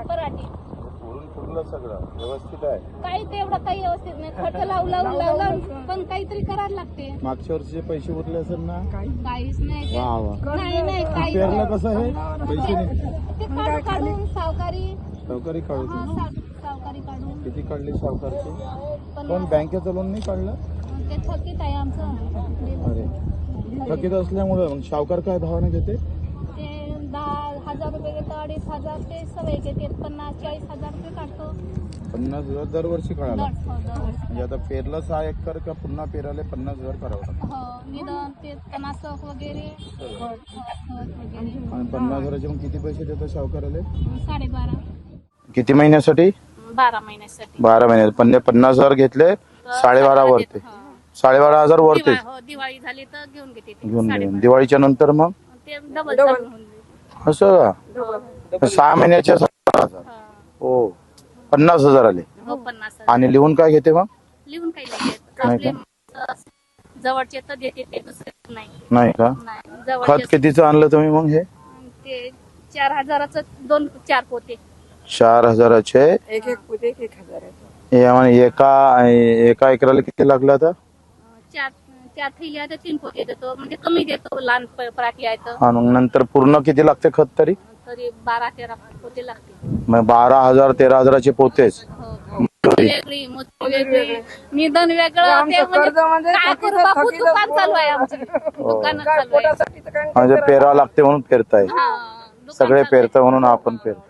पराठी वरून फुटलं सगळं व्यवस्थित आहे. काही तेवढं काही व्यवस्थित नाही. खत लावून पण काहीतरी करायला लागते. मागच्या वर्षीचे पैसे उरले असेल ना? काहीच नाही. वा वा. नाही काही पेरलं कसं हे पैसे नाही ते काढून सावकारी काढून सावकारी काढून किती काढली सावकारची? पण बँकेचं लोन नाही काढलं? ते थकीत आहे आमचं. अरे थकीत असल्यामुळे मग सावकार काय भावाने घेते? ते 10,000 रुपये घेतो, 2,500 ते सवय घेते. 50-40,000 रुपये काढतो. 50,000 दरवर्षी काढायला? दरवर्षी. म्हणजे आता पेरलं 6 एकर का पुन्हा पेरायला 50,000 करावं लागतं? हो, निदान ते तणासक वगैरे आणि 50,000चे मग किती पैसे देतो सावकाराला? 12.5. किती महिन्यासाठी? 12 महिन्यासाठी. 12 महिन्यात 50,000 घेतले, 12.5 वरते. 12,500 वरते दिवाळी झाली तर घेऊन घेते ते. घेऊन घे. दिवाळीच्या नंतर मग ते डबल चालू होऊन जाईल. असं का? 6 महिन्याच्या 17,000. हो 50,000 आले. हो 50,000. आणि लिहून काय घेते मग? लिहून काही नाही देत. नाही आपले जवळचे तर देते ते, दुसरे नाही. नाही का? नाही. खत जवळचे कितीचं आणलं तुम्ही मग? हे ते 4,000चं 4 पोते. 4,000चे एक पोते 1,000. हे म्हणजे एका एकराला किती लागलं आता? 4 थैल्या तर 3 पोते देतो. म्हणजे कमी देतो. लहान पराठी आहे तर. आणि मग नंतर पूर्ण किती लागते खत तरी? तरी 12-13 पोते लागते. मग 12,000 13,000चे पोतेच. वेगळी मोठी वेगळी निधन वेगळं. ते म्हणजे काय करू बापू, दुकान चालू आहे आमचं. दुकान चालू आहे. म्हणजे पेरावं लागते म्हणून पेरताय. हा, दुकान सगळे चालू आहे. पेरता म्हणून आपण पेरतो.